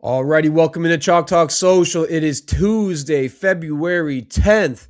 Alrighty, welcome into Chalk Talk Social. It is Tuesday, February 10th,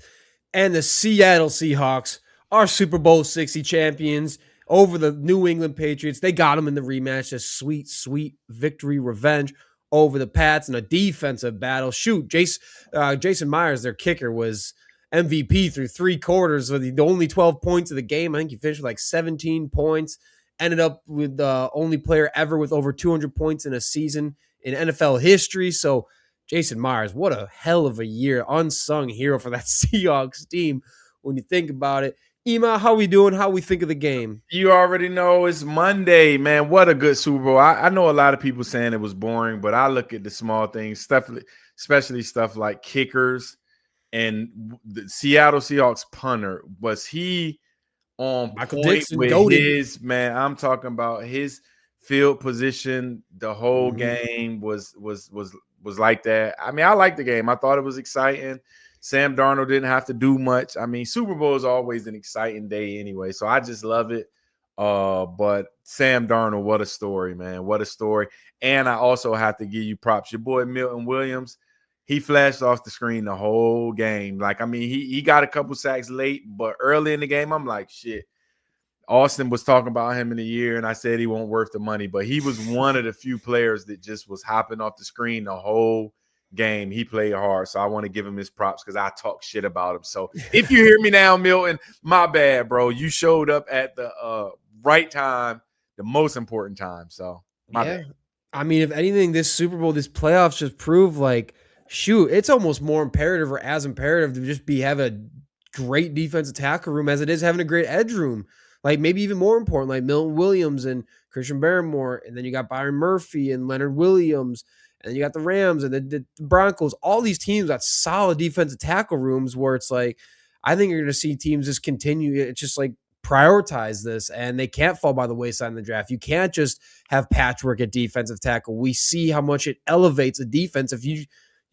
and the Seattle Seahawks are Super Bowl 60 champions over the New England Patriots. They got them in the rematch, a sweet, sweet victory revenge over the Pats in a defensive battle. Shoot, Jason Myers, their kicker, was MVP through three quarters with the only 12 points of the game. I think he finished with like 17 points, ended up with the only player ever with over 200 points in a season in NFL history. So Jason Myers, what a hell of a year. Unsung hero for that Seahawks team when you think about it. Iman, how we doing? How we think of the game? You already know it's Monday, man. What a good Super Bowl. I know a lot of people saying it was boring, but I look at the small things, stuff, especially stuff like kickers and the Seattle Seahawks punter. Was he on Michael point Dixon, with goated. his, man? I'm talking about his field position. The whole game was like that. I mean, I liked the game. I thought it was exciting. Sam Darnold didn't have to do much. I mean, Super Bowl is always an exciting day anyway, so I just love it. But Sam Darnold, what a story, man. What a story. And I also have to give you props. Your boy Milton Williams, he flashed off the screen the whole game. Like, I mean, he got a couple sacks late, but early in the game, I'm like, shit. Austin was talking about him in a year, and I said he won't worth the money, but he was one of the few players that just was hopping off the screen the whole game. He played hard, so I want to give him his props because I talk shit about him. So if you hear me now, Milton, my bad, bro. You showed up at the right time, the most important time. So my bad. I mean, if anything, this Super Bowl, this playoffs just prove like, shoot, it's almost more imperative or as imperative to just have a great defensive tackle room as it is having a great edge room. Like maybe even more important, like Milton Williams and Christian Barmore, and then you got Byron Murphy and Leonard Williams, and then you got the Rams and the Broncos. All these teams got solid defensive tackle rooms where it's like, I think you're going to see teams just continue. It's just like prioritize this, and they can't fall by the wayside in the draft. You can't just have patchwork at defensive tackle. We see how much it elevates a defense. If you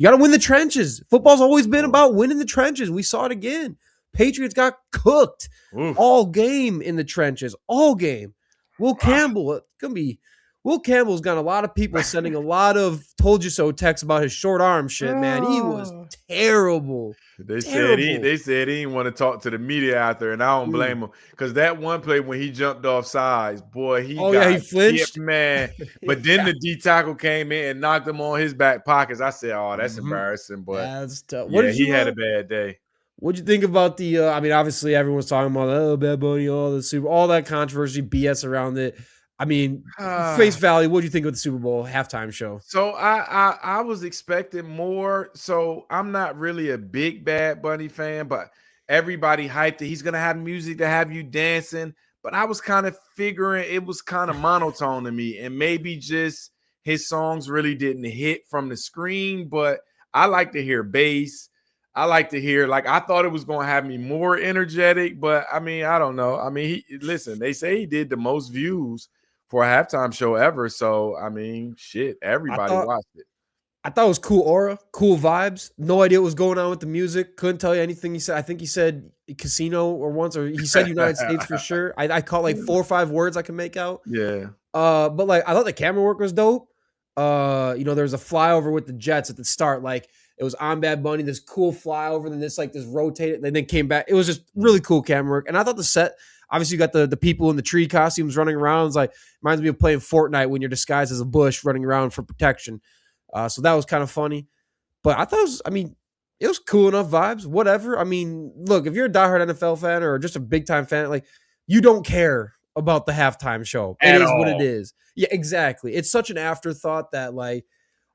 got to win the trenches. Football's always been about winning the trenches. We saw it again. Patriots got cooked all game in the trenches, all game. Will Campbell Campbell's got a lot of people sending a lot of told you so texts about his short arm shit, man. He was terrible. They said he didn't want to talk to the media out there, and I don't blame him because that one play when he jumped off sides, boy, he flinched, man. But then the D tackle came in and knocked him on his back pockets. I said, "Oh, that's embarrassing." But that's tough. He had a bad day. What'd you think about the? I mean, obviously everyone's talking about Bad Bunny, all that controversy, BS around it. I mean, face value. What do you think of the Super Bowl halftime show? So I was expecting more. So I'm not really a big Bad Bunny fan, but everybody hyped it. He's gonna have music to have you dancing. But I was kind of figuring it was kind of monotone to me, and maybe just his songs really didn't hit from the screen. But I like to hear bass. I like to hear, like, I thought it was going to have me more energetic, but I mean, I don't know. I mean, listen, they say he did the most views for a halftime show ever. So, I mean, shit, everybody watched it. I thought it was cool aura, cool vibes. No idea what was going on with the music. Couldn't tell you anything he said. I think he said casino or once, or he said United States for sure. I caught like 4 or 5 words I can make out. Yeah. But like, I thought the camera work was dope. There was a flyover with the Jets at the start. Like, it was on Bad Bunny, this cool flyover, then this rotated, and then came back. It was just really cool camera work. And I thought the set, obviously you got the people in the tree costumes running around. It's like, reminds me of playing Fortnite when you're disguised as a bush running around for protection. So that was kind of funny. But I thought it was cool enough vibes, whatever. I mean, look, if you're a diehard NFL fan or just a big time fan, like, you don't care about the halftime show. It is what it is. Yeah, exactly. It's such an afterthought that, like,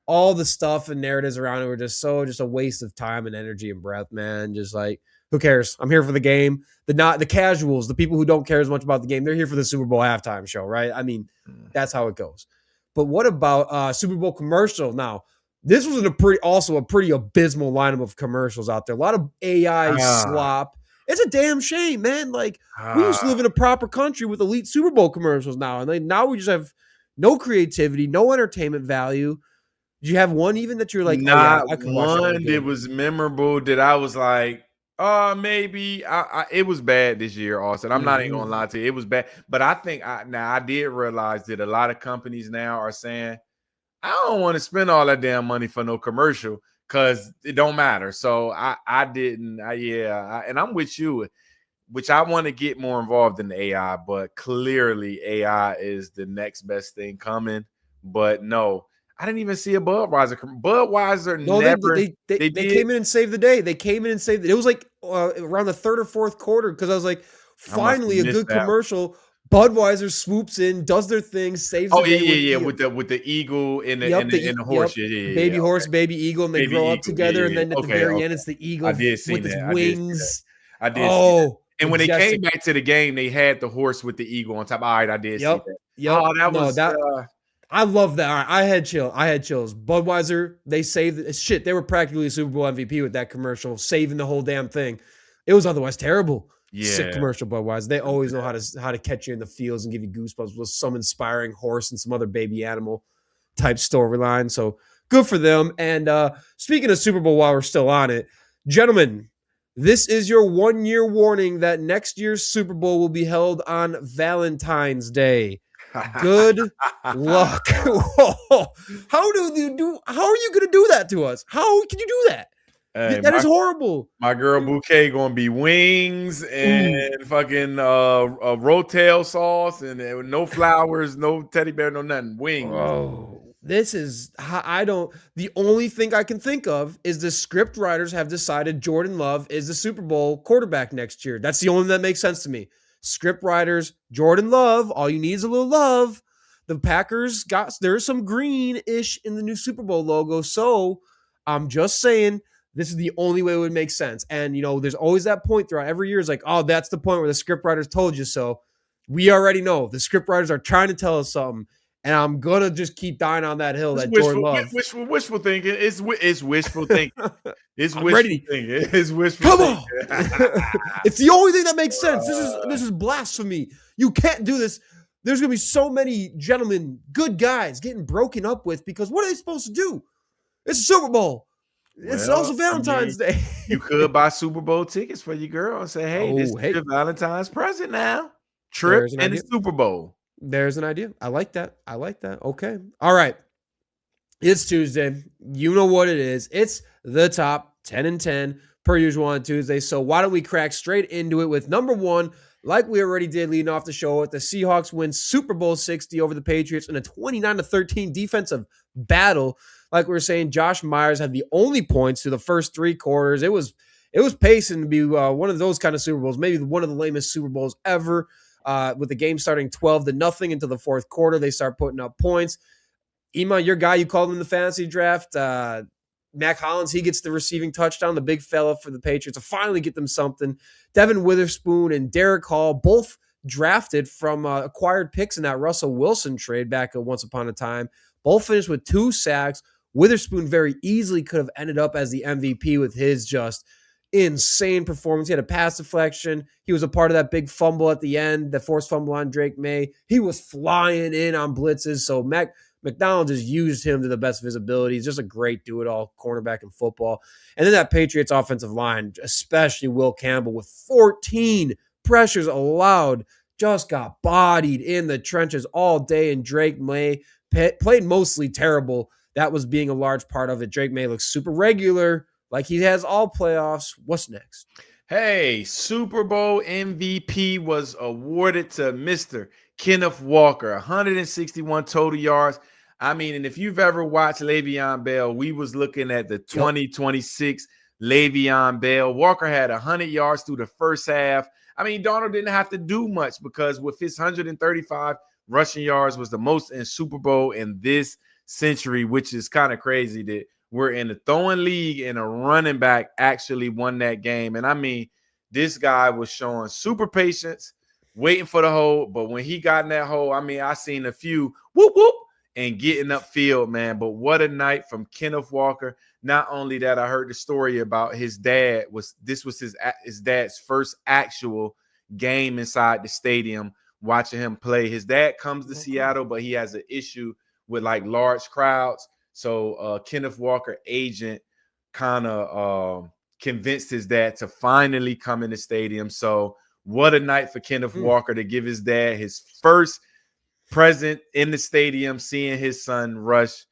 all the stuff and narratives around it were just a waste of time and energy and breath, man. Just like, who cares? I'm here for the game. The casuals, the people who don't care as much about the game, they're here for the Super Bowl halftime show, right? I mean, that's how it goes. But what about Super Bowl commercial? Now, this was a pretty abysmal lineup of commercials out there. A lot of AI slop. It's a damn shame, man. Like, we used to live in a proper country with elite Super Bowl commercials now, and now we just have no creativity, no entertainment value. Did you have one even that you're like, not one that was memorable that I was like, maybe it was bad this year, Austin. I'm not even gonna lie to you, it was bad. But I think I did realize that a lot of companies now are saying, I don't want to spend all that damn money for no commercial because it don't matter. So I didn't. And I'm with you, which I want to get more involved in the AI, but clearly AI is the next best thing coming. But no, I didn't even see a Budweiser. Budweiser No, never. They they did. came in and saved the day. They came in and saved it. It was like around the third or fourth quarter because I was like, I must have finally a missed good that. commercial. Budweiser swoops in, does their thing, saves Oh the day yeah, with with the eagle and the yep, and the horse. Yeah. baby horse, Okay. baby eagle, and they Baby grow up eagle. together. And Yeah. then at the Okay. very Okay. end, it's the I eagle did see with its that. I did see that. wings. I did see that. Oh, And when they came majestic. back to the game, they had the horse with the eagle on top. All right, I did see Yep, that. yep. Oh, that No, was that I love that. All right, I had chills. Budweiser, they saved it. Shit, they were practically a Super Bowl MVP with that commercial, saving the whole damn thing. It was otherwise terrible. Sick yeah. commercial, Budweiser. They always know how to catch you in the fields and give you goosebumps with some inspiring horse and some other baby animal type storyline. So good for them. And speaking of Super Bowl, while we're still on it, gentlemen, this is your 1 year warning that next year's Super Bowl will be held on Valentine's Day. Good luck. How are you going to do that to us? How can you do that? Hey, that is horrible. My girl Bouquet gonna be wings and fucking rotel sauce and no flowers, no teddy bear, no nothing. Wings. Oh, this is the only thing I can think of is the script writers have decided Jordan Love is the Super Bowl quarterback next year. That's the only thing that makes sense to me. Script writers, Jordan Love, all you need is a little love. The Packers there's some green-ish in the new Super Bowl logo. So I'm just saying this is the only way it would make sense. And, there's always that point throughout every year. It's like, oh, that's the point where the script writers told you so. We already know the script writers are trying to tell us something. And I'm going to just keep dying on that hill that Jordan Love. Wishful thinking. It's wishful thinking. It's wishful thinking. It's wishful thinking. Come on. It's the only thing that makes sense. This is blasphemy. You can't do this. There's going to be so many gentlemen, good guys, getting broken up with because what are they supposed to do? It's a Super Bowl. It's also Valentine's Day. You could buy Super Bowl tickets for your girl and say, hey, this is your Valentine's present now. Trip and the Super Bowl. There's an idea. I like that. Okay. All right. It's Tuesday. You know what it is. It's the top 10 and 10 per usual on Tuesday. So why don't we crack straight into it with number one, like we already did leading off the show, with the Seahawks win Super Bowl 60 over the Patriots in a 29-13 defensive battle. Like we were saying, Josh Myers had the only points through the first three quarters. It was pacing to be one of those kind of Super Bowls, maybe one of the lamest Super Bowls ever. With the game starting 12-0 into the fourth quarter, they start putting up points. Iman, your guy, you called him in the fantasy draft. Mac Hollins, he gets the receiving touchdown, the big fella for the Patriots to finally get them something. Devin Witherspoon and Derek Hall, both drafted from acquired picks in that Russell Wilson trade back once upon a time. Both finished with 2 sacks. Witherspoon very easily could have ended up as the MVP with his just insane performance. He had a pass deflection. He was a part of that big fumble at the end, the forced fumble on Drake Maye. He was flying in on blitzes. So Macdonald just used him to the best visibility. He's just a great do-it-all cornerback in football. And then that Patriots offensive line, especially Will Campbell, with 14 pressures allowed, just got bodied in the trenches all day. And Drake Maye played mostly terrible. That was being a large part of it. Drake Maye looks super regular, like he has all playoffs. What's next? Hey, Super Bowl MVP was awarded to Mr. Kenneth Walker, 161 total yards. I mean, and if you've ever watched Le'Veon Bell, we was looking at the 2026 Le'Veon Bell. Walker had 100 yards through the first half. I mean, Donald didn't have to do much because with his 135 rushing yards was the most in Super Bowl in this century, which is kind of crazy that we're in a throwing league and a running back actually won that game. And I mean, this guy was showing super patience, waiting for the hole. But when he got in that hole, I mean, I seen a few whoop, whoop, and getting upfield, man. But what a night from Kenneth Walker. Not only that, I heard the story about his dad. This was his dad's first actual game inside the stadium, watching him play. His dad comes to Seattle, but he has an issue with like large crowds. So Kenneth Walker agent kind of convinced his dad to finally come in the stadium. So what a night for Kenneth Walker to give his dad his first present in the stadium, seeing his son rush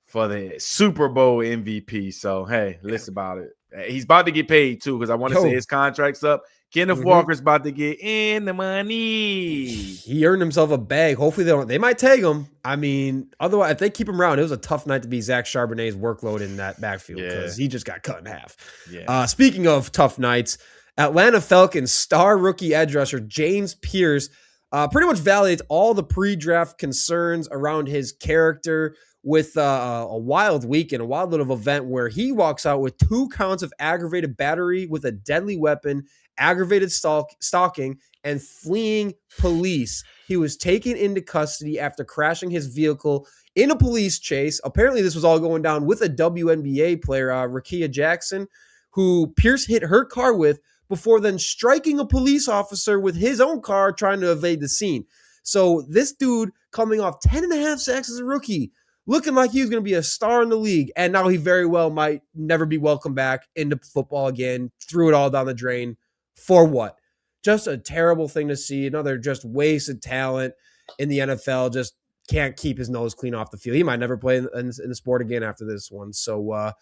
for the Super Bowl MVP. So, hey, listen about it. He's about to get paid, too, because I want to say his contract's up. Kenneth Walker's about to get in the money. He earned himself a bag. Hopefully they might tag him. I mean, otherwise, if they keep him around, it was a tough night to be Zach Charbonnet's workload in that backfield because he just got cut in half. Yeah. Speaking of tough nights, Atlanta Falcons star rookie edge rusher James Pearce pretty much validates all the pre-draft concerns around his character with a wild weekend, a wild little event where he walks out with 2 counts of aggravated battery with a deadly weapon, aggravated stalking, and fleeing police. He was taken into custody after crashing his vehicle in a police chase. Apparently, this was all going down with a WNBA player, Rakia Jackson, who Pearce hit her car with before then striking a police officer with his own car trying to evade the scene. So this dude coming off 10.5 sacks as a rookie, looking like he was going to be a star in the league, and now he very well might never be welcomed back into football again, threw it all down the drain. For what? Just a terrible thing to see. Another just wasted talent in the NFL. Just can't keep his nose clean off the field. He might never play in the sport again after this one. So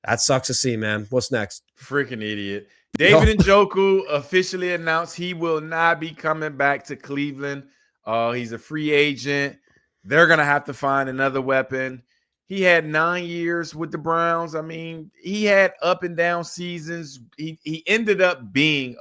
that sucks to see, man. What's next? Freaking idiot. David Njoku officially announced he will not be coming back to Cleveland. He's a free agent. They're going to have to find another weapon. He had 9 years with the Browns. I mean, he had up and down seasons. He ended up being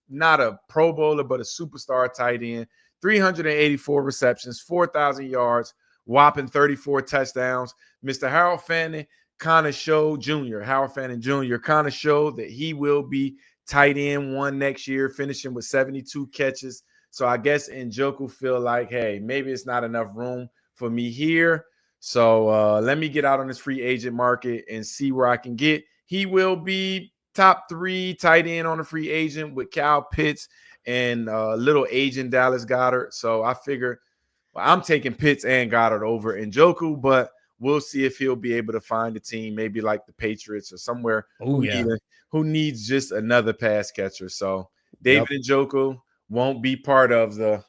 not a Pro Bowler, but a superstar tight end. 384 receptions, 4,000 yards, whopping 34 touchdowns. Mr. Harold Fanning kind of showed Howard Fanning Jr. kind of showed that he will be tight end 1 next year, finishing with 72 catches. So I guess Njoku feel like, hey, maybe it's not enough room for me here. So let me get out on this free agent market and see where I can get. He will be top 3 tight end on a free agent with Kyle Pitts and little agent Dallas Goedert. So I figure I'm taking Pitts and Goddard over Njoku, but we'll see if he'll be able to find a team, maybe like the Patriots or somewhere who needs just another pass catcher. So David Njoku won't be part of the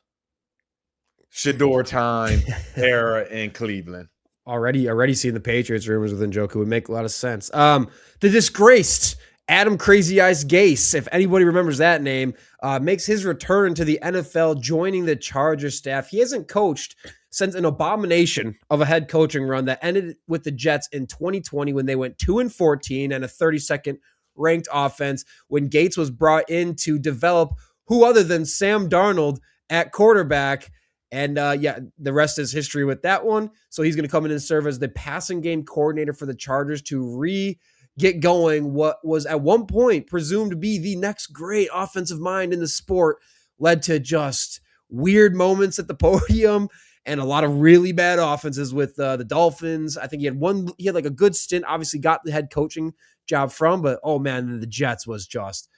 Shador time era in Cleveland. Already seeing the Patriots rumors with Njoku would make a lot of sense. The disgraced Adam Crazy Eyes Gase, if anybody remembers that name, makes his return to the NFL, joining the Chargers staff. He hasn't coached since an abomination of a head coaching run that ended with the Jets in 2020 when they went 2-14 and a 32nd ranked offense when Gates was brought in to develop who other than Sam Darnold at quarterback. And the rest is history with that one. So he's going to come in and serve as the passing game coordinator for the Chargers to get going what was at one point presumed to be the next great offensive mind in the sport, led to just weird moments at the podium and a lot of really bad offenses with the Dolphins. I think he had like a good stint, obviously got the head coaching job from, but oh man, the Jets was just,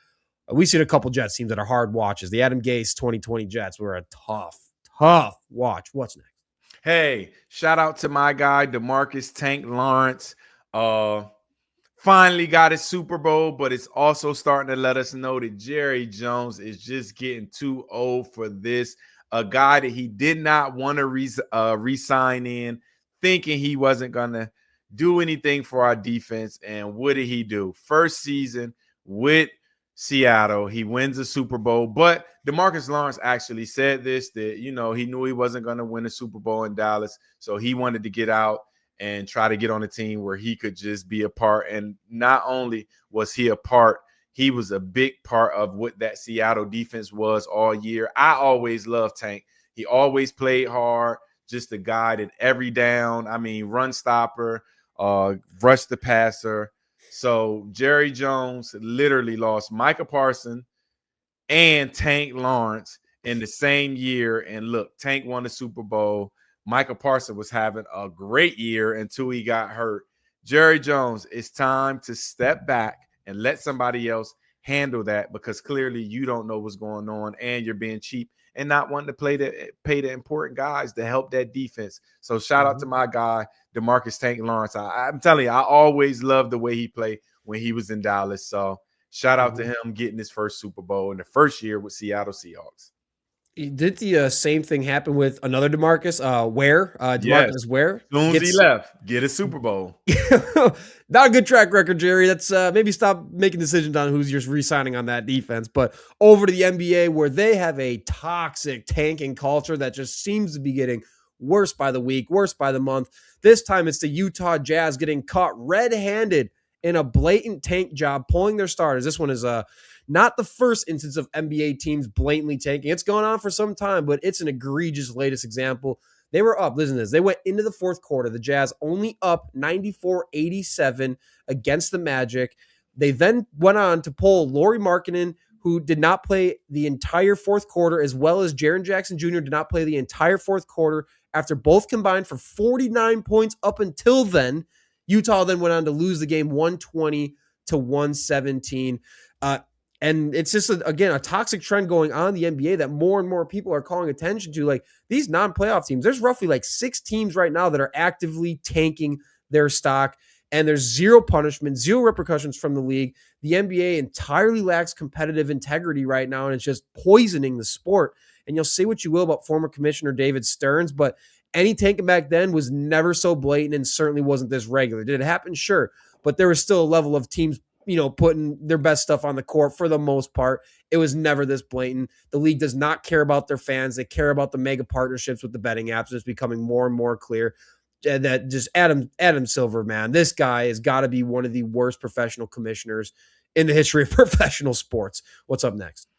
we've seen a couple Jets teams that are hard watches. The Adam Gase 2020 Jets were a tough watch. What's next? Hey, shout out to my guy, DeMarcus Tank Lawrence. Finally got his Super Bowl, but it's also starting to let us know that Jerry Jones is just getting too old for this. A guy that he did not want to re-sign in, thinking he wasn't going to do anything for our defense. And what did he do? First season with Seattle, he wins a Super Bowl. But DeMarcus Lawrence actually said this, that, he knew he wasn't going to win a Super Bowl in Dallas. So he wanted to get out and try to get on a team where he could just be a part. And not only was he a part, he was a big part of what that Seattle defense was all year. I always loved Tank. He always played hard, just a guy that every down, run stopper, rush the passer. So Jerry Jones literally lost Micah Parsons and Tank Lawrence in the same year. And look, Tank won the Super Bowl. Micah Parsons was having a great year until he got hurt. Jerry Jones, it's time to step back and let somebody else handle that, because clearly you don't know what's going on and you're being cheap and not wanting to pay the important guys to help that defense. So shout out to my guy, DeMarcus Tank Lawrence. I'm telling you, I always loved the way he played when he was in Dallas. So shout out to him getting his first Super Bowl in the first year with Seattle Seahawks. Did the same thing happen with another DeMarcus? Yes. DeMarcus Ware Soon as he gets left, get a Super Bowl. not a good track record, Jerry. That's maybe stop making decisions on who's just re-signing on that defense. But over to the NBA, where they have a toxic tanking culture that just seems to be getting worse by the week, worse by the month. This time it's the Utah Jazz getting caught red-handed in a blatant tank job, pulling their starters. This one is not the first instance of NBA teams blatantly tanking. It's gone on for some time, but it's an egregious latest example. They were up. Listen to this. They went into the fourth quarter. The Jazz only up 94-87 against the Magic. They then went on to pull Lauri Markkanen, who did not play the entire fourth quarter, as well as Jaren Jackson Jr. did not play the entire fourth quarter after both combined for 49 points up until then. Utah then went on to lose the game 120-117. And it's just, again, a toxic trend going on in the NBA that more and more people are calling attention to. Like, these non-playoff teams, there's roughly like 6 teams right now that are actively tanking their stock, and there's zero punishment, zero repercussions from the league. The NBA entirely lacks competitive integrity right now, and it's just poisoning the sport. And you'll say what you will about former Commissioner David Stearns, but any tanking back then was never so blatant and certainly wasn't this regular. Did it happen? Sure. But there was still a level of teams putting their best stuff on the court for the most part. It was never this blatant. The league does not care about their fans. They care about the mega partnerships with the betting apps. It's becoming more and more clear that just Adam Silver, man, this guy has got to be one of the worst professional commissioners in the history of professional sports. What's up next?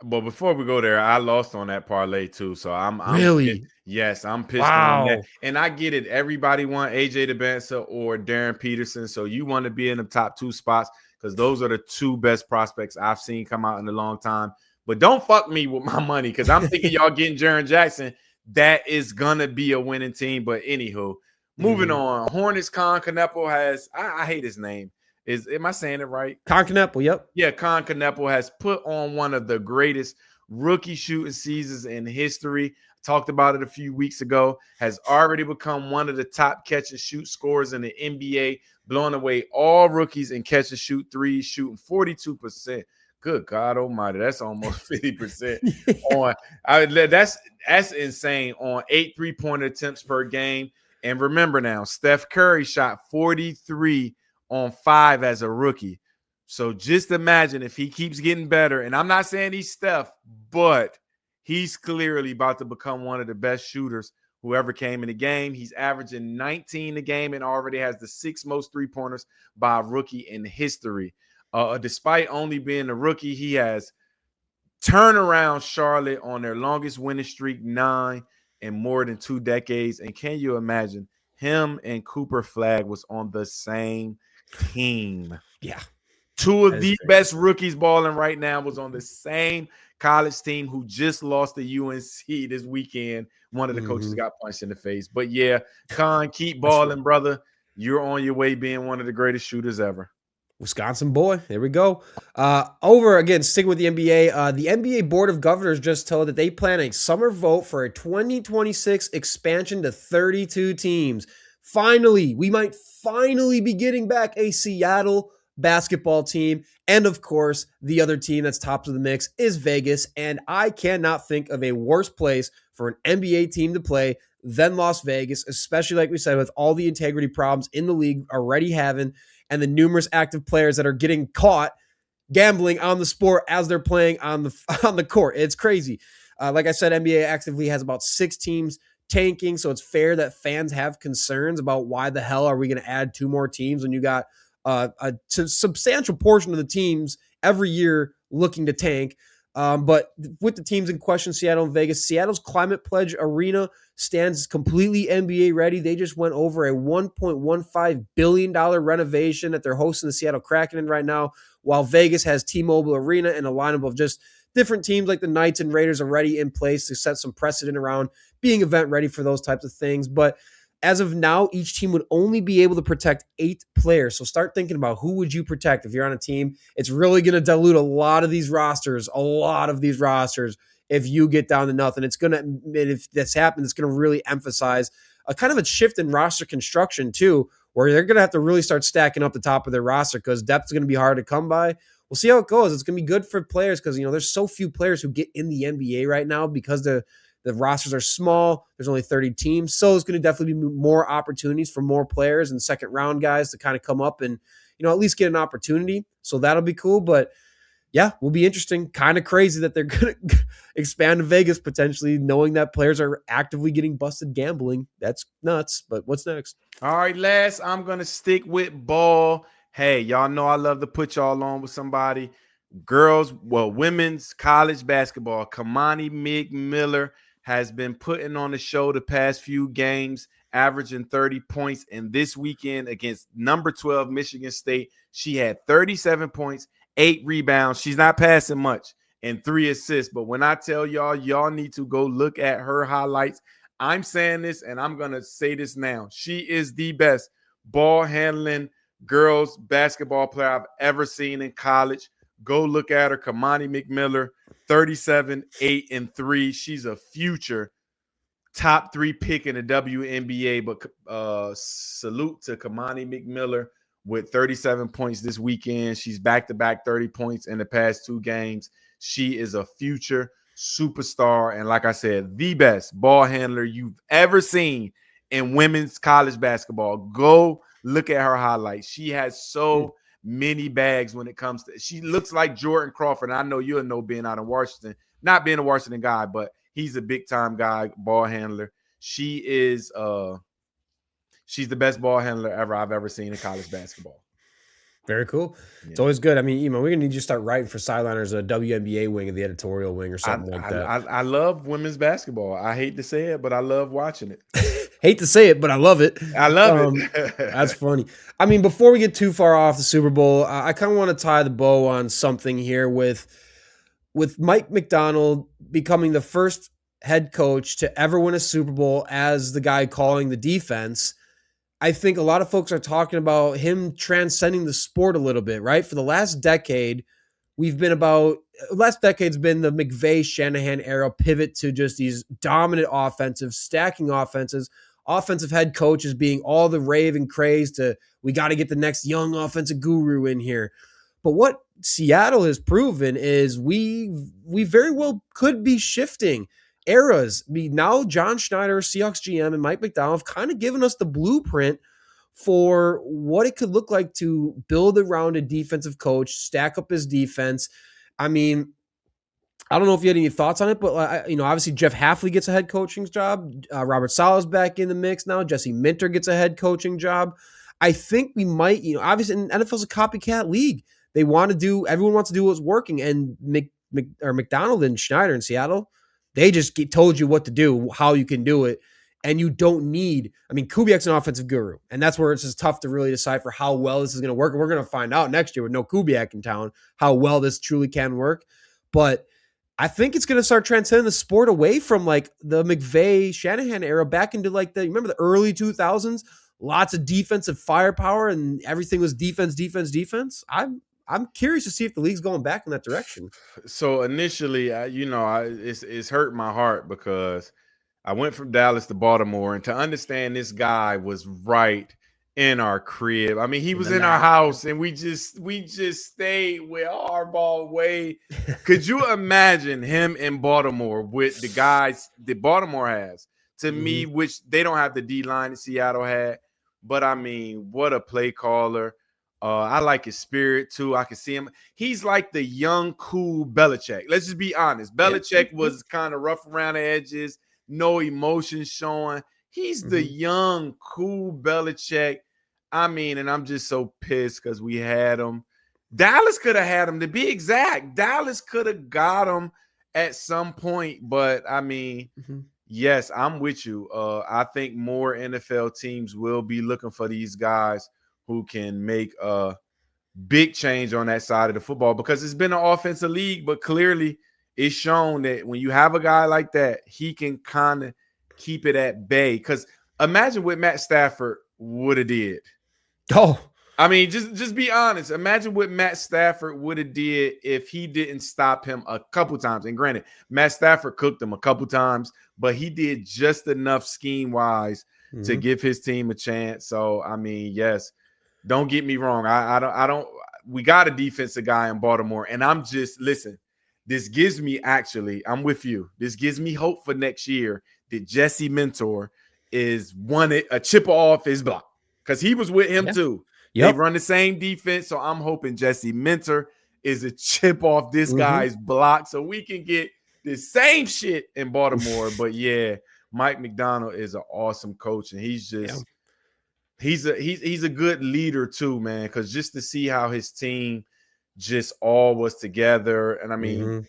But before we go there, I lost on that parlay too. So I'm really, yes, I'm pissed on that. And I get it. Everybody want AJ DeBansa or Darren Peterson. So you want to be in the top 2 spots because those are the 2 best prospects I've seen come out in a long time. But don't fuck me with my money because I'm thinking y'all getting Jaren Jackson. That is gonna be a winning team. But anywho, moving on. Hornets Kon Knueppel has I hate his name. Am I saying it right? Kon Knueppel, yep. Yeah, Kon Knueppel has put on one of the greatest rookie shooting seasons in history. Talked about it a few weeks ago. Has already become one of the top catch and shoot scorers in the NBA, blowing away all rookies in catch and shoot threes, shooting 42%. Good God Almighty, that's almost 50% that's insane on 8 3-pointer attempts per game. And remember now, Steph Curry shot 43 on 5 as a rookie. So just imagine if he keeps getting better. And I'm not saying he's Steph, but he's clearly about to become one of the best shooters who ever came in the game. He's averaging 19 a game and already has the 6th most 3-pointers by a rookie in history. Despite only being a rookie, he has turned around Charlotte on their longest winning streak, 9 in more than 2 decades. And can you imagine him and Cooper Flagg was on the same team? Yeah. 2 of the best rookies balling right now was on the same college team who just lost to UNC this weekend. One of the coaches got punched in the face. But yeah, Kon, keep balling, brother. You're on your way being one of the greatest shooters ever. Wisconsin boy. There we go. Over again, sticking with the NBA. The NBA Board of Governors just told that they plan a summer vote for a 2026 expansion to 32 teams. Finally, we might finally be getting back a Seattle basketball team. And of course, the other team that's top of the mix is Vegas. And I cannot think of a worse place for an NBA team to play than Las Vegas, especially like we said, with all the integrity problems in the league already having, and the numerous active players that are getting caught gambling on the sport as they're playing on the court. It's crazy. Like I said, NBA actively has about 6 teams tanking, so it's fair that fans have concerns about why the hell are we going to add 2 more teams when you got a substantial portion of the teams every year looking to tank. But with the teams in question, Seattle and Vegas, Seattle's Climate Pledge Arena stands completely NBA ready. They just went over a $1.15 billion renovation that they're hosting the Seattle Kraken in right now, while Vegas has T-Mobile Arena and a lineup of just different teams like the Knights and Raiders already in place to set some precedent around being event ready for those types of things. But as of now, each team would only be able to protect 8 players. So start thinking about who would you protect if you're on a team. It's really going to dilute a lot of these rosters, if you get down to nothing. It's going to, if this happens, it's going to really emphasize a kind of a shift in roster construction too, where they're going to have to really start stacking up the top of their roster because depth is going to be hard to come by. we'll see how it goes. It's going to be good for players because, there's so few players who get in the NBA right now because the rosters are small. There's only 30 teams. So it's going to definitely be more opportunities for more players and second round guys to kind of come up and, at least get an opportunity. So that'll be cool. But yeah, will be interesting. Kind of crazy that they're going to expand to Vegas potentially, knowing that players are actively getting busted gambling. That's nuts. But what's next? All right, last, I'm going to stick with ball. Hey, y'all know I love to put y'all on with somebody. Women's college basketball. Kiyomi McMiller has been putting on the show the past few games, averaging 30 points. And this weekend against number 12 Michigan State, she had 37 points, 8 rebounds. She's not passing much, and 3 assists. But when I tell y'all need to go look at her highlights. I'm saying this, and I'm going to say this now. She is the best ball handling girls basketball player I've ever seen in college. Go look at her. Kiyomi McMiller, 37, 8, and 3. She's a future top 3 pick in the WNBA. But salute to Kiyomi McMiller with 37 points this weekend. She's back-to-back 30 points in the past 2 games. She is a future superstar, and like I said, the best ball handler you've ever seen in women's college basketball. Go look at her highlights. She has so many bags when it comes to. She looks like Jordan Crawford. And I know you'll know being out in Washington, not being a Washington guy, but he's a big time guy, ball handler. She is she's the best ball handler I've ever seen in college basketball. Very cool. Yeah. It's always good. I mean, Iman, we're going to need you to start writing for Sidelinr as a WNBA wing of the editorial wing or something like that. I love women's basketball. I hate to say it, but I love watching it. Hate to say it, but I love it. I love it. That's funny. I mean, before we get too far off the Super Bowl, I kind of want to tie the bow on something here with Mike Macdonald becoming the first head coach to ever win a Super Bowl as the guy calling the defense. I think a lot of folks are talking about him transcending the sport a little bit, right? For the last decade, last decade's been the McVay-Shanahan era pivot to just these dominant offensive, stacking offenses, offensive head coaches being all the rave and craze to, we got to get the next young offensive guru in here. But what Seattle has proven is we very well could be shifting eras. Now John Schneider, Seahawks GM, and Mike Macdonald have kind of given us the blueprint for what it could look like to build around a defensive coach, stack up his defense. I mean, I don't know if you had any thoughts on it, but obviously Jeff Hafley gets a head coaching job. Robert Saleh's back in the mix now. Jesse Minter gets a head coaching job. I think we might, obviously NFL's a copycat league. Everyone wants to do what's working, and Macdonald and Schneider in Seattle, they just told you what to do, how you can do it, and you don't need. Kubiak's an offensive guru, and that's where it's just tough to really decipher how well this is going to work. And we're going to find out next year with no Kubiak in town how well this truly can work. But I think it's going to start transcending the sport away from like the McVay-Shanahan era back into like remember the early 2000s? Lots of defensive firepower and everything was defense. I'm curious to see if the league's going back in that direction. So initially, it's hurt my heart because I went from Dallas to Baltimore, and to understand this guy was right in our crib. He was in our house, and we just stayed with Harbaugh way. Could you imagine him in Baltimore with the guys that Baltimore has? To me, which they don't have the D-line that Seattle had. But, what a play caller. I like his spirit, too. I can see him. He's like the young, cool Belichick. Let's just be honest. Belichick was kind of rough around the edges, no emotion showing. He's the young, cool Belichick. And I'm just so pissed because we had him. Dallas could have had him, to be exact. Dallas could have got him at some point. But, yes, I'm with you. I think more NFL teams will be looking for these guys who can make a big change on that side of the football, because it's been an offensive league, but clearly it's shown that when you have a guy like that, he can kind of keep it at bay. Because imagine what Matt Stafford would have did. Oh, just be honest. Imagine what Matt Stafford would have did if he didn't stop him a couple times. And granted, Matt Stafford cooked him a couple times, but he did just enough scheme-wise to give his team a chance. So, yes. Don't get me wrong. I don't. we got a defensive guy in Baltimore, and I'm just listen. This gives me I'm with you. This gives me hope for next year that Jesse Mentor is a chip off his block because he was with him too. They run the same defense, so I'm hoping Jesse Mentor is a chip off this guy's block so we can get the same shit in Baltimore. But yeah, Mike Macdonald is an awesome coach, and he's just he's a good leader too, man. Because just to see how his team just all was together, and I mean,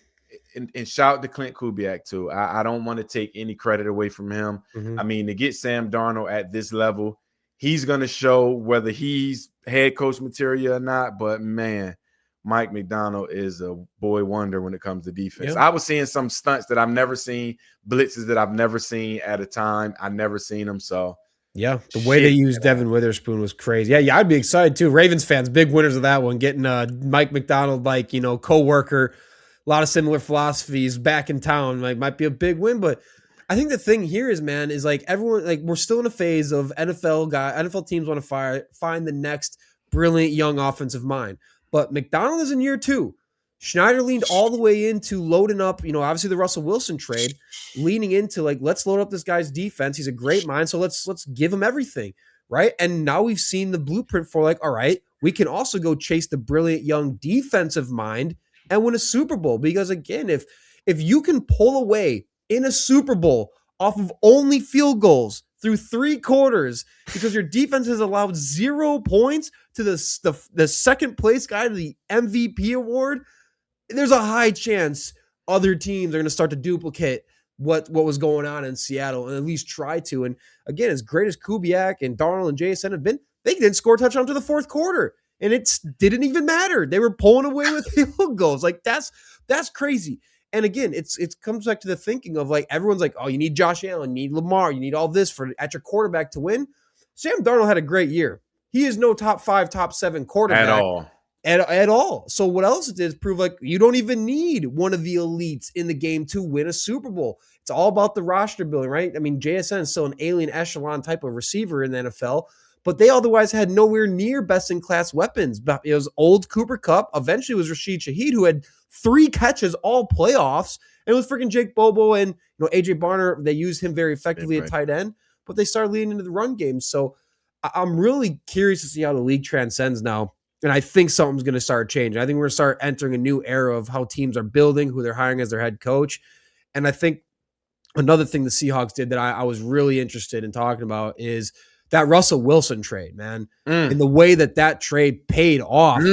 and shout to Clint Kubiak too. I don't want to take any credit away from him. I mean, to get Sam Darnold at this level, he's going to show whether he's head coach material or not. But man, Mike Macdonald is a boy wonder when it comes to defense. I was seeing some stunts that I've never seen, blitzes that I've never seen at a time. I never seen them. So yeah, the way they used Devin Witherspoon was crazy. Yeah, I'd be excited too. Ravens fans, big winners of that one. Getting Mike Macdonald, like, co-worker, a lot of similar philosophies back in town, like might be a big win. But I think the thing here is, man, is like everyone, like we're still in a phase of NFL teams want to find the next brilliant young offensive mind. But Macdonald is in year 2. Schneider leaned all the way into loading up, obviously the Russell Wilson trade, leaning into like, let's load up this guy's defense. He's a great mind. So let's give him everything. Right. And now we've seen the blueprint for like, all right, we can also go chase the brilliant young defensive mind and win a Super Bowl. Because again, if you can pull away in a Super Bowl off of only field goals through 3 quarters because your defense has allowed 0 points to the second place guy to the MVP award, there's a high chance other teams are going to start to duplicate what was going on in Seattle and at least try to. And again, as great as Kubiak and Darnold and JSN have been, they didn't score a touchdown to the 4th quarter. And it didn't even matter. They were pulling away with field goals. Like that's crazy. And again, it comes back to the thinking of like, everyone's like, oh, you need Josh Allen, you need Lamar, you need all this at your quarterback to win. Sam Darnold had a great year. He is no top 5, top 7 quarterback. At all. So what else it did is prove like you don't even need one of the elites in the game to win a Super Bowl. It's all about the roster building, right? I mean, JSN is still an alien echelon type of receiver in the NFL, but they otherwise had nowhere near best-in-class weapons. It was old Cooper Kupp. Eventually it was Rashid Shaheed, who had 3 catches all playoffs. And it was freaking Jake Bobo and AJ Barner. They used him very effectively at tight end, but they started leading into the run game. So I'm really curious to see how the league transcends now. And I think something's going to start changing. I think we're going to start entering a new era of how teams are building, who they're hiring as their head coach. And I think another thing the Seahawks did that I was really interested in talking about is that Russell Wilson trade, man. And the way that trade paid off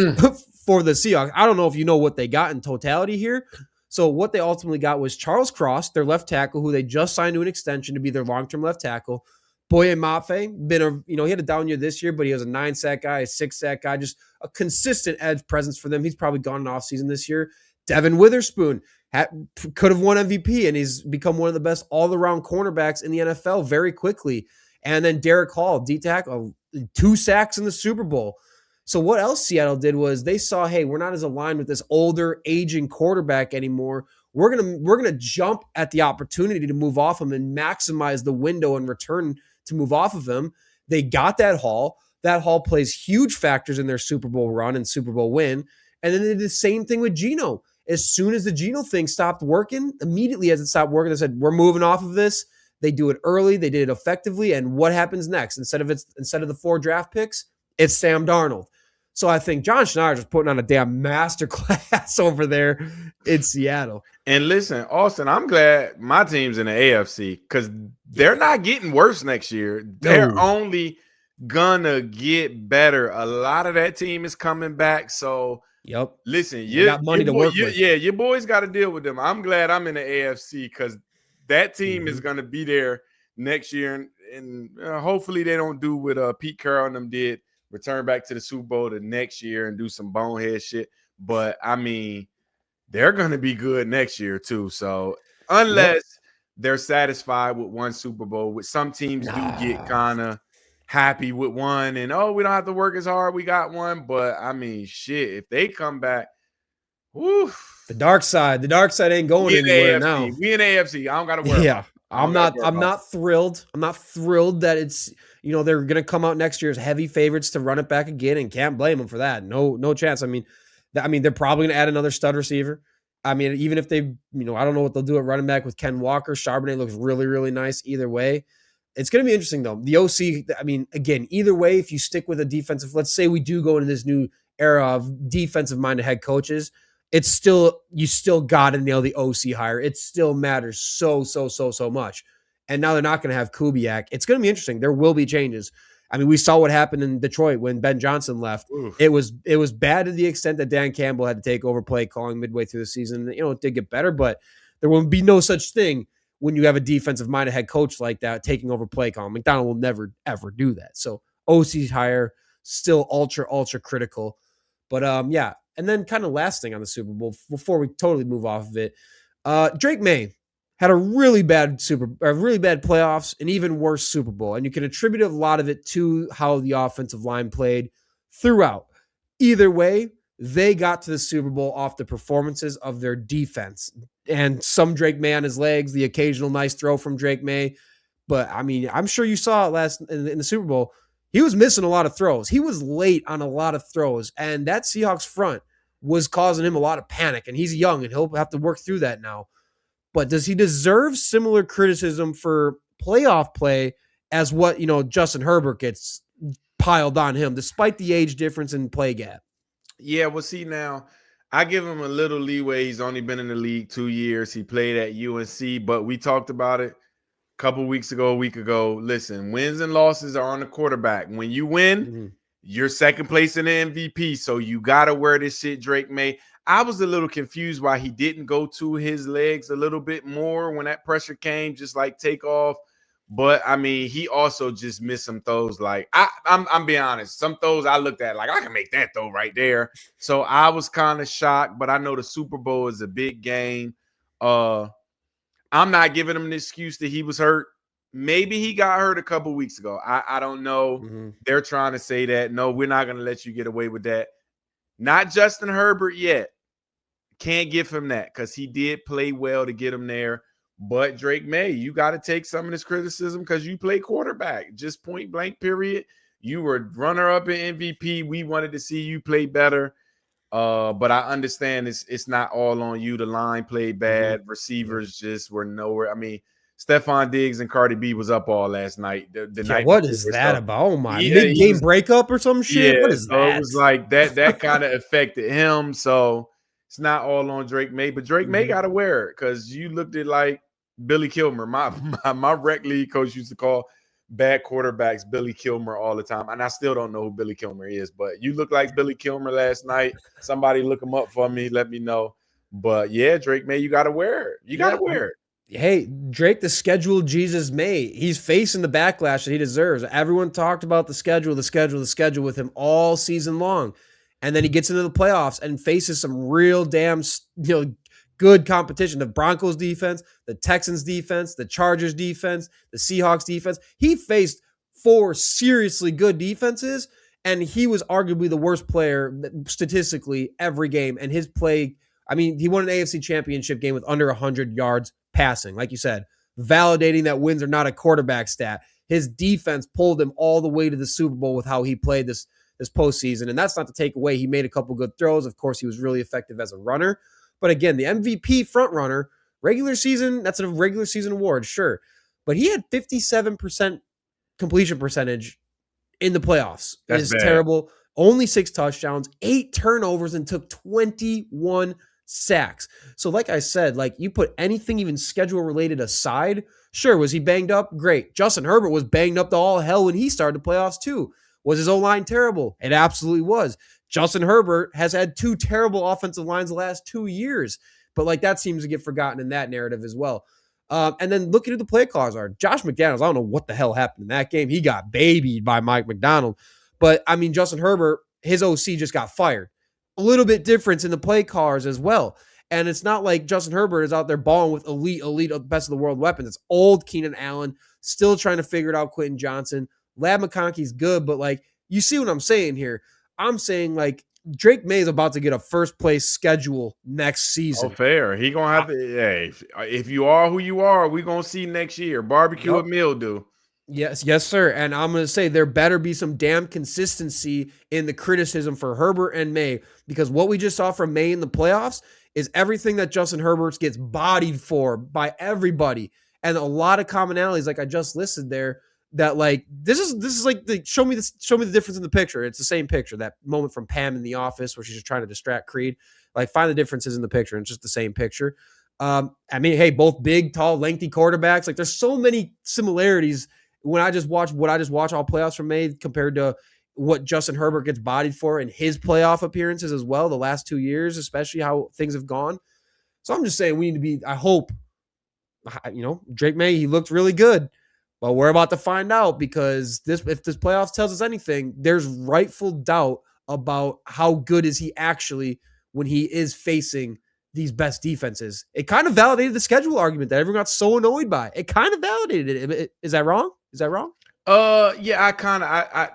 for the Seahawks. I don't know if you know what they got in totality here. So what they ultimately got was Charles Cross, their left tackle, who they just signed to an extension to be their long-term left tackle. Boye Mafe, he had a down year this year, but he was a 9-sack guy, a 6-sack guy, just a consistent edge presence for them. He's probably gone in off-season this year. Devin Witherspoon could have won MVP, and he's become one of the best all-around cornerbacks in the NFL very quickly. And then Derek Hall, D-tackle, 2 sacks in the Super Bowl. So what else Seattle did was they saw, hey, we're not as aligned with this older, aging quarterback anymore. We're gonna jump at the opportunity to move off him and maximize the window and return to move off of him. They got that Hall. That Hall plays huge factors in their Super Bowl run and Super Bowl win. And then they did the same thing with Geno. As soon as the Geno thing stopped working, immediately as it stopped working, they said, we're moving off of this. They do it early. They did it effectively. And what happens next? Instead of the 4 draft picks, it's Sam Darnold. So I think John Schneider is putting on a damn masterclass over there in Seattle. And listen, Austin, I'm glad my team's in the AFC because they're not getting worse next year. They're only gonna get better. A lot of that team is coming back. So listen, you got money to work with. Yeah, your boys got to deal with them. I'm glad I'm in the AFC because that team is gonna be there next year, and hopefully they don't do what Pete Carroll and them did. Return back to the Super Bowl the next year and do some bonehead shit. But, I mean, they're going to be good next year too. So, unless they're satisfied with one Super Bowl, which some teams do get kind of happy with one and, we don't have to work as hard. We got one. But, I mean, shit, if they come back, woof. The dark side ain't going anywhere now. We in AFC. I don't got to worry. Yeah. I'm not thrilled. I'm not thrilled that it's, they're going to come out next year as heavy favorites to run it back again, and can't blame them for that. No chance. I mean, they're probably going to add another stud receiver. I mean, even if they, I don't know what they'll do at running back with Ken Walker. Charbonnet looks really, really nice either way. It's going to be interesting, though. The OC, I mean, again, either way, if you stick with a defensive, let's say we do go into this new era of defensive-minded head coaches, you still got to nail the OC hire. It still matters so much. And now they're not going to have Kubiak. It's going to be interesting. There will be changes. I mean, we saw what happened in Detroit when Ben Johnson left. Oof. It was bad to the extent that Dan Campbell had to take over play calling midway through the season. It did get better, but there will be no such thing when you have a defensive-minded head coach like that taking over play calling. Macdonald will never, ever do that. So OC hire, still ultra critical. But, yeah. And then kind of last thing on the Super Bowl before we totally move off of it, Drake Maye had a really bad playoffs, and even worse Super Bowl. And you can attribute a lot of it to how the offensive line played throughout. Either way, they got to the Super Bowl off the performances of their defense. And some Drake Maye on his legs, the occasional nice throw from Drake Maye. But, I mean, I'm sure you saw it in the Super Bowl. He was missing a lot of throws. He was late on a lot of throws. And that Seahawks front was causing him a lot of panic. And he's young, and he'll have to work through that now. But does he deserve similar criticism for playoff play as what, Justin Herbert gets piled on him, despite the age difference and play gap? Yeah, well, see, now I give him a little leeway. He's only been in the league 2 years. He played at UNC, but we talked about it a week ago. Listen, wins and losses are on the quarterback. When you win, you're second place in the MVP, so you got to wear this shit, Drake Maye. I was a little confused why he didn't go to his legs a little bit more when that pressure came, just like take off. But, I mean, he also just missed some throws. Like, I'm being honest. Some throws I looked at, like, I can make that throw right there. So I was kind of shocked, but I know the Super Bowl is a big game. I'm not giving him an excuse that he was hurt. Maybe he got hurt a couple weeks ago. I don't know. They're trying to say that. No, we're not going to let you get away with that. Not Justin Herbert yet. Can't give him that because he did play well to get him there. But Drake Maye, you got to take some of this criticism because you play quarterback. Just point blank, period. You were runner-up in MVP. We wanted to see you play better. But I understand it's not all on you. The line played bad. Receivers just were nowhere. I mean, Stephon Diggs and Cardi B was up all last night. The night what is that about? Oh, my. Mid-game breakup or some shit? Yeah, what is that? It was like that kind of affected him. So it's not all on Drake Maye. But Drake Maye got to wear it because you looked at like Billy Kilmer. My rec league coach used to call bad quarterbacks Billy Kilmer all the time. And I still don't know who Billy Kilmer is. But you look like Billy Kilmer last night. Somebody look him up for me. Let me know. But, yeah, Drake Maye, you got to wear it. You got to wear it. Hey, Drake, the schedule Jesus Maye. He's facing the backlash that he deserves. Everyone talked about the schedule with him all season long. And then he gets into the playoffs and faces some real damn, good competition. The Broncos defense, the Texans defense, the Chargers defense, the Seahawks defense. He faced 4 seriously good defenses, and he was arguably the worst player statistically every game. And his play, I mean, he won an AFC championship game with under 100 yards passing. Like you said, validating that wins are not a quarterback stat. His defense pulled him all the way to the Super Bowl with how he played this postseason. And that's not to take away. He made a couple good throws. Of course, he was really effective as a runner. But again, the MVP front runner, regular season, that's a regular season award, sure. But he had 57% completion percentage in the playoffs. That's terrible. Only 6 touchdowns, 8 turnovers, and took 21 sacks. So like I said, like you put anything even schedule related aside, sure, was he banged up? Great. Justin Herbert was banged up to all hell when he started the playoffs too. Was his O-line terrible? It absolutely was. Justin Herbert has had 2 terrible offensive lines the last 2 years, but like that seems to get forgotten in that narrative as well. And then looking at the play calls are Josh McDaniels. I don't know what the hell happened in that game. He got babied by Mike Macdonald, but I mean, Justin Herbert, his OC just got fired. A little bit difference in the play callers as well. And it's not like Justin Herbert is out there balling with elite, best of the world weapons. It's old Keenan Allen, still trying to figure it out. Quentin Johnson, Lab McConkey's good, but like, you see what I'm saying here? I'm saying like Drake Maye is about to get a first place schedule next season. Oh, fair. He gonna have to. Hey, if you are who you are, we gonna see next year. Barbecue and mildew. Yes, sir. And I'm going to say there better be some damn consistency in the criticism for Herbert and Maye, because what we just saw from Maye in the playoffs is everything that Justin Herbert gets bodied for by everybody, and a lot of commonalities. Like I just listed there, that like this is like the show me the difference in the picture. It's the same picture. That moment from Pam in the office where she's just trying to distract Creed. Like find the differences in the picture. And it's just the same picture. I mean, hey, both big, tall, lengthy quarterbacks. Like there's so many similarities when I just watch all playoffs from Maye compared to what Justin Herbert gets bodied for in his playoff appearances as well, the last 2 years, especially how things have gone. So I'm just saying we need to be, I hope, Drake Maye, he looked really good, but we're about to find out, because if this playoffs tells us anything, there's rightful doubt about how good is he actually when he is facing these best defenses. It kind of validated the schedule argument that everyone got so annoyed by. It kind of validated it. Is that wrong? Is that wrong? Yeah,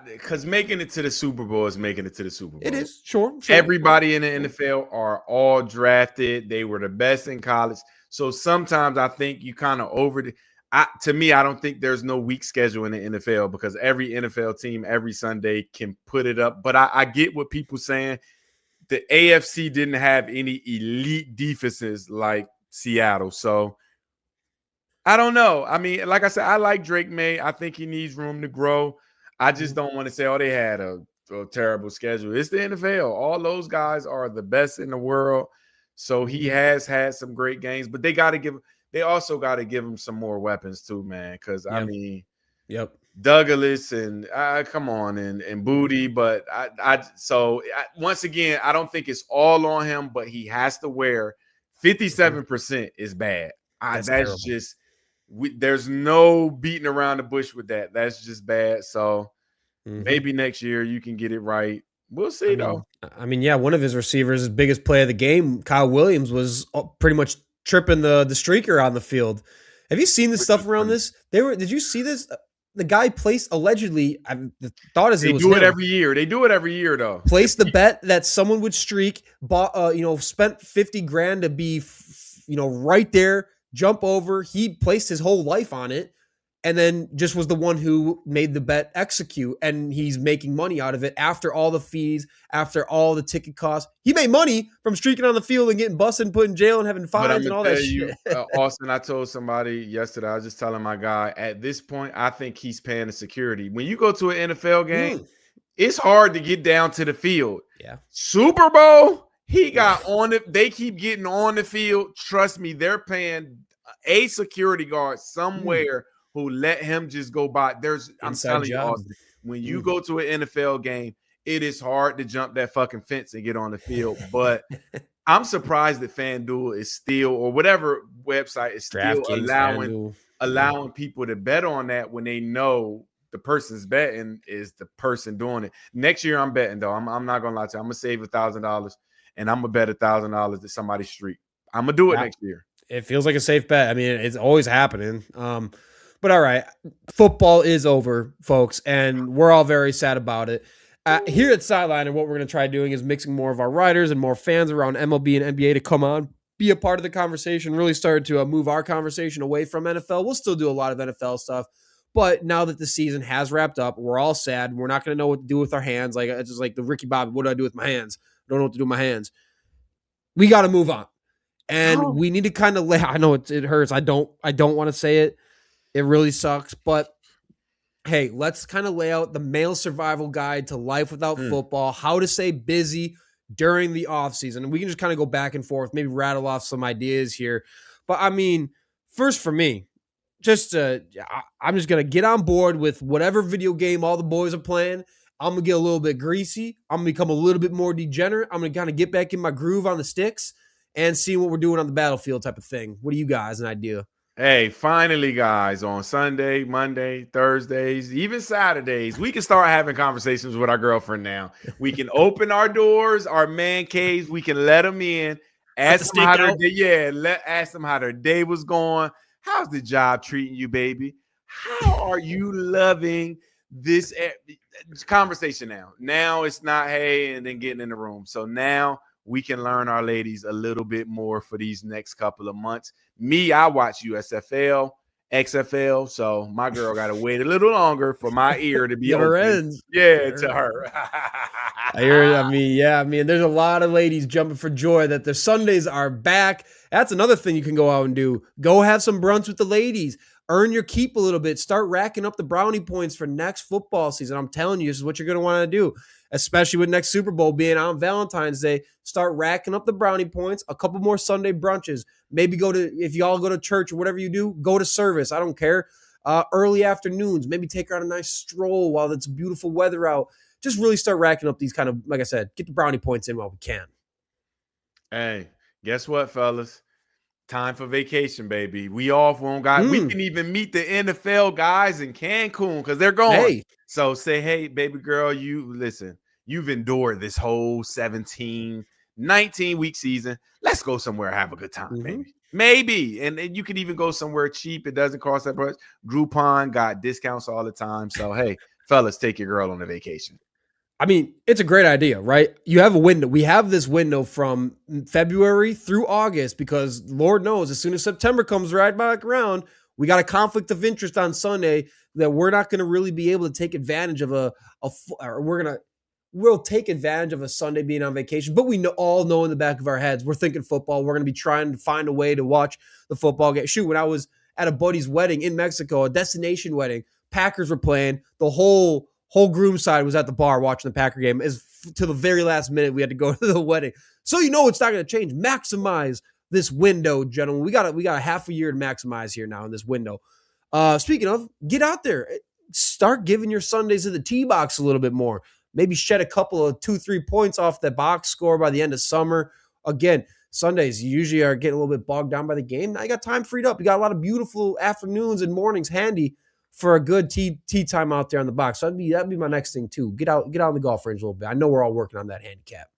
because making it to the Super Bowl is making it to the Super Bowl. It is, sure. Everybody in the NFL are all drafted. They were the best in college. So sometimes I think you kind of to me, I don't think there's no weak schedule in the NFL, because every NFL team every Sunday can put it up. But I get what people saying. The AFC didn't have any elite defenses like Seattle. So I don't know. I mean, like I said, I like Drake Maye. I think he needs room to grow. I just don't want to say, they had a terrible schedule. It's the NFL. All those guys are the best in the world. So he has had some great games, but they also got to give him some more weapons too, man. Because I mean, Douglas and come on and Booty, but once again, I don't think it's all on him, but he has to wear 57% is bad. That's just there's no beating around the bush with that. That's just bad. So maybe next year you can get it right. We'll see though. I mean, yeah, one of his receivers, his biggest play of the game, Kyle Williams, was pretty much tripping the streaker on the field. Have you seen this stuff around this? Did you see this? The guy placed allegedly. The thought is they do it every year. They do it every year though. Placed the bet that someone would streak. Bought, spent $50,000 to be, right there, jump over. He placed his whole life on it, and then just was the one who made the bet execute. And he's making money out of it after all the fees, after all the ticket costs. He made money from streaking on the field and getting busted and put in jail and having fines and all that shit. Austin, I told somebody yesterday, I was just telling my guy, at this point, I think he's paying the security. When you go to an NFL game, it's hard to get down to the field. Yeah. Super Bowl, he got on it. They keep getting on the field. Trust me, they're paying a security guard somewhere who let him just go by. I'm telling you, Austin, when you go to an NFL game, it is hard to jump that fucking fence and get on the field. But I'm surprised that FanDuel is still, or whatever website is still allowing people to bet on that when they know the person's betting is the person doing it. Next year, I'm betting though. I'm not gonna lie to you. I'm gonna save $1,000 and I'm gonna bet $1,000 that somebody streak. I'm gonna do it next year. It feels like a safe bet. I mean, it's always happening. But all right, football is over, folks, and we're all very sad about it. Here at Sidelinr, what we're going to try doing is mixing more of our writers and more fans around MLB and NBA to come on, be a part of the conversation, really started to move our conversation away from NFL. We'll still do a lot of NFL stuff, but now that the season has wrapped up, we're all sad. We're not going to know what to do with our hands. Like it's just like the Ricky Bobby, what do I do with my hands? I don't know what to do with my hands. We got to move on. And we need to kind of I know it hurts. I don't want to say it. It really sucks, but hey, let's kind of lay out the male survival guide to life without football, how to stay busy during the offseason. And we can just kind of go back and forth, maybe rattle off some ideas here. But I mean, first for me, I'm just going to get on board with whatever video game all the boys are playing. I'm going to get a little bit greasy. I'm going to become a little bit more degenerate. I'm going to kind of get back in my groove on the sticks and see what we're doing on the battlefield type of thing. What do you guys, an idea? Hey, finally, guys, on Sunday, Monday, Thursdays, even Saturdays, we can start having conversations with our girlfriend now. We can open our doors, our man caves. We can let them in. Ask them how their day was going. How's the job treating you, baby? How are you loving this conversation now? Now it's not, hey, and then getting in the room. So now we can learn our ladies a little bit more for these next couple of months. Me, I watch USFL, XFL. So my girl got to wait a little longer for my ear to be Never open. ends. Yeah, to her. I mean, there's a lot of ladies jumping for joy that their Sundays are back. That's another thing you can go out and do. Go have some brunch with the ladies. Earn your keep a little bit. Start racking up the brownie points for next football season. I'm telling you, this is what you're going to want to do, especially with next Super Bowl being on Valentine's Day. Start racking up the brownie points, a couple more Sunday brunches. Maybe if y'all go to church or whatever you do, go to service. I don't care. Early afternoons, maybe take her on a nice stroll while it's beautiful weather out. Just really start racking up these kind of, like I said, get the brownie points in while we can. Hey, guess what, fellas? Time for vacation, baby. We off. We can even meet the NFL guys in Cancun because they're going. Hey. So say, hey, baby girl, you've endured this whole 19 week season. Let's go somewhere, have a good time, baby. Maybe. And you could even go somewhere cheap. It doesn't cost that much. Groupon got discounts all the time. So, hey, fellas, take your girl on a vacation. I mean, it's a great idea, right? You have a window. We have this window from February through August because Lord knows as soon as September comes right back around, we got a conflict of interest on Sunday that we're not going to really be able to take advantage of we'll take advantage of a Sunday being on vacation, but we all know in the back of our heads, we're thinking football. We're going to be trying to find a way to watch the football game. Shoot, when I was at a buddy's wedding in Mexico, a destination wedding, Packers were playing. The whole groom side was at the bar watching the Packer game. To the very last minute, we had to go to the wedding. So it's not going to change. Maximize this window, gentlemen. We got a half a year to maximize here now in this window. Speaking of, get out there. Start giving your Sundays to the tee box a little bit more. Maybe shed a couple of 2-3 points off the box score by the end of summer. Again, Sundays usually are getting a little bit bogged down by the game. Now you got time freed up. You got a lot of beautiful afternoons and mornings handy for a good tee time out there on the box. So that'd be my next thing too. Get out on the golf range a little bit. I know we're all working on that handicap.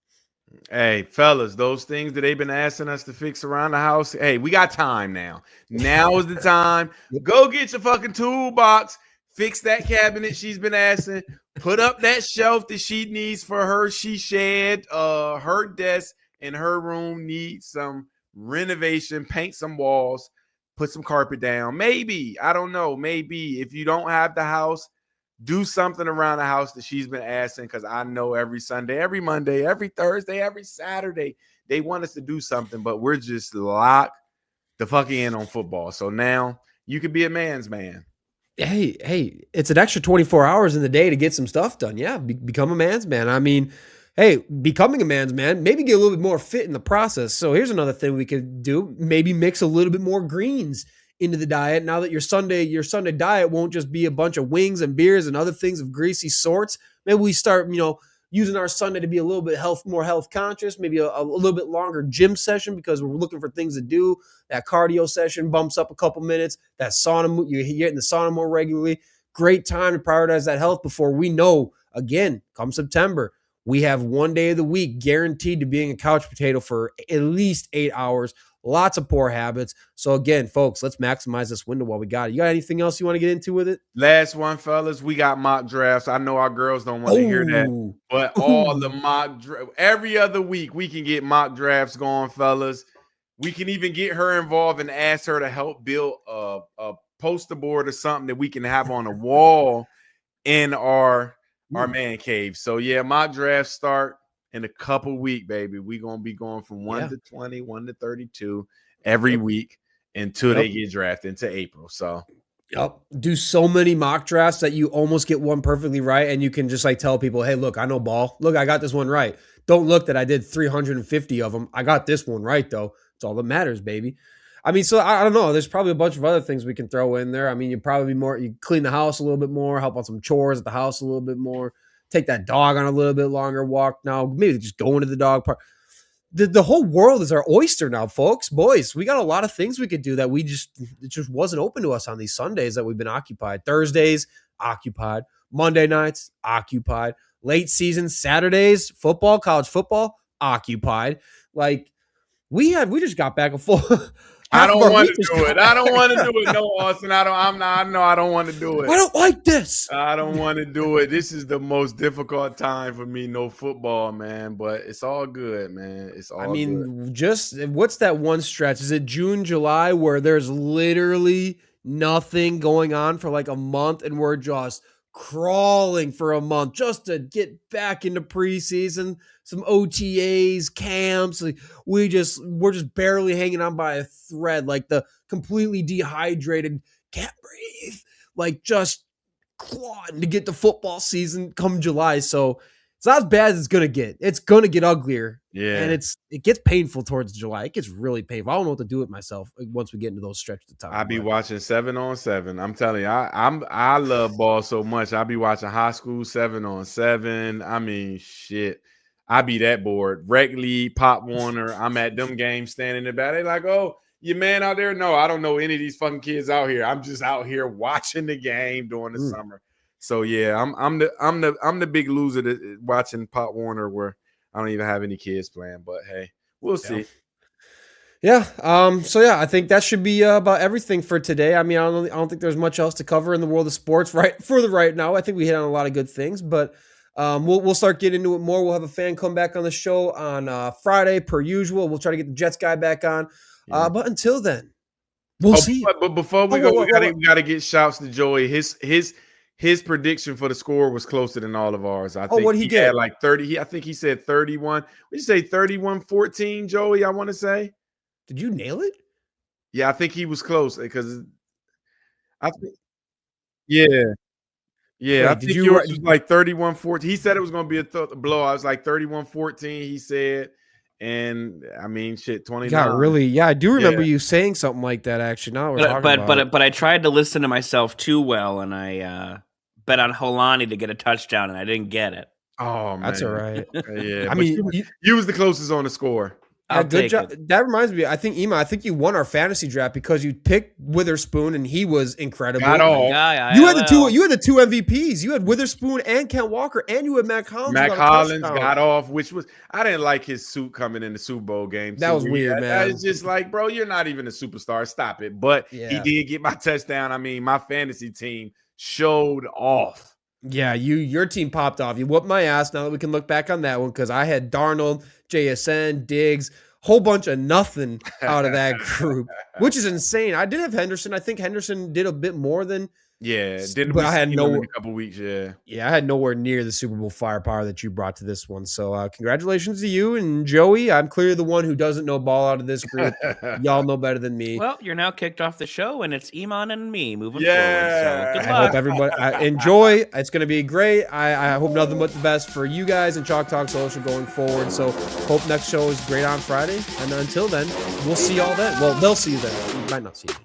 Hey, fellas, those things that they've been asking us to fix around the house, hey, we got time now. Now is the time. Go get your fucking toolbox. Fix that cabinet she's been asking. Put up that shelf that she needs for her she shed. Her desk in her room needs some renovation. Paint some walls. Put some carpet down. Maybe. I don't know. Maybe. If you don't have the house, do something around the house that she's been asking, because I know every Sunday, every Monday, every Thursday, every Saturday, they want us to do something, but we're just locked the fuck in on football. So now you could be a man's man. Hey, it's an extra 24 hours in the day to get some stuff done. Yeah, become a man's man. I mean, hey, becoming a man's man, maybe get a little bit more fit in the process. So here's another thing we could do. Maybe mix a little bit more greens into the diet. Now that your Sunday diet won't just be a bunch of wings and beers and other things of greasy sorts. Maybe we start, using our Sunday to be a little bit more health conscious, maybe a little bit longer gym session because we're looking for things to do. That cardio session bumps up a couple minutes. That sauna, you're getting the sauna more regularly. Great time to prioritize that health before we know, again, come September, we have one day of the week guaranteed to being a couch potato for at least 8 hours. Lots of poor habits. So again, folks, let's maximize this window while we got it. You got anything else you want to get into with it? Last one, fellas. We got mock drafts. I know our girls don't want to hear that, but all the mock every other week we can get mock drafts going, fellas. We can even get her involved and ask her to help build a poster board or something that we can have on a wall in our man cave. So yeah, mock drafts start in a couple weeks, baby. We're going to be going from 1 to 20, 1 to 32 every week until they get drafted into April. So do so many mock drafts that you almost get one perfectly right. And you can just tell people, hey, look, I know ball. Look, I got this one right. Don't look that I did 350 of them. I got this one right, though. It's all that matters, baby. I mean, so I don't know. There's probably a bunch of other things we can throw in there. I mean, you clean the house a little bit more, help on some chores at the house a little bit more. Take that dog on a little bit longer walk now. Maybe just go into the dog park. The whole world is our oyster now, folks. Boys, we got a lot of things we could do that it just wasn't open to us on these Sundays that we've been occupied. Thursdays, occupied. Monday nights, occupied. Late season, Saturdays, football, college football, occupied. We just got back and forth. I don't want to do it. I don't want to do it. No, Austin. I don't want to do it. I don't like this. I don't want to do it. This is the most difficult time for me. No football, man. But it's all good, man. It's all good. Just what's that one stretch? Is it June, July, where there's literally nothing going on for like a month, and we're just crawling for a month just to get back into preseason, some OTAs, camps. Like we're just barely hanging on by a thread, like the completely dehydrated, can't breathe, like just clawing to get the football season come July. So it's not as bad as it's gonna get. It's gonna get uglier. Yeah. And it gets painful towards July. It gets really painful. I don't know what to do with myself once we get into those stretches of time. I be watching 7-on-7. I'm telling you, I love ball so much. I be watching high school 7-on-7. I mean, shit. I be that bored. Rec League, Pop Warner. I'm at them games standing in the back. They like, oh, your man out there? No, I don't know any of these fucking kids out here. I'm just out here watching the game during the summer. So yeah, I'm the big loser to watching Pop Warner where I don't even have any kids playing. But hey, we'll see. Yeah. So yeah, I think that should be about everything for today. I mean, I don't think there's much else to cover in the world of sports right now. I think we hit on a lot of good things, but we'll start getting into it more. We'll have a fan come back on the show on Friday per usual. We'll try to get the Jets guy back on. But until then, we'll see. But before we go, we gotta get shouts to Joey. His prediction for the score was closer than all of ours. I think what he had like 30. I think he said 31. Would you say 31-14, Joey? I want to say. Did you nail it? Yeah, I think he was close because I think. Yeah. Yeah, I think it was like 31-14. He said it was going to be a blow. I was like 31-14, he said. And I mean, shit, 29. God, really? Yeah, I do remember you saying something like that, actually. Now we're talking about it. But I tried to listen to myself too well, and I bet on Holani to get a touchdown, and I didn't get it. Oh, man. That's all right. Yeah. I mean, you was the closest on the score. Yeah, good job. That reminds me. I think Iman. I think you won our fantasy draft because you picked Witherspoon and he was incredible. Got all. You had the two. You had the two MVPs. You had Witherspoon and Kenneth Walker, and you had Mac Hollins. Mac Hollins got off, which was I didn't like his suit coming in the Super Bowl game. That was weird, man. That is just like, bro, you're not even a superstar. Stop it. But he did get my touchdown. I mean, my fantasy team showed off. Yeah, your team popped off. You whooped my ass. Now that we can look back on that one, because I had Darnold, JSN, Diggs, whole bunch of nothing out of that group, which is insane. I did have Henderson. I think Henderson did a bit more than. Yeah, but I had in a couple weeks. Yeah, I had nowhere near the Super Bowl firepower that you brought to this one. So congratulations to you and Joey. I'm clearly the one who doesn't know ball out of this group. Y'all know better than me. Well, you're now kicked off the show, and it's Iman and me moving forward. So good luck. I hope everybody enjoy. It's going to be great. I hope nothing but the best for you guys and Chalk Talk Social going forward. So hope next show is great on Friday. And until then, we'll see y'all then. Well, they'll see you then. You might not see you.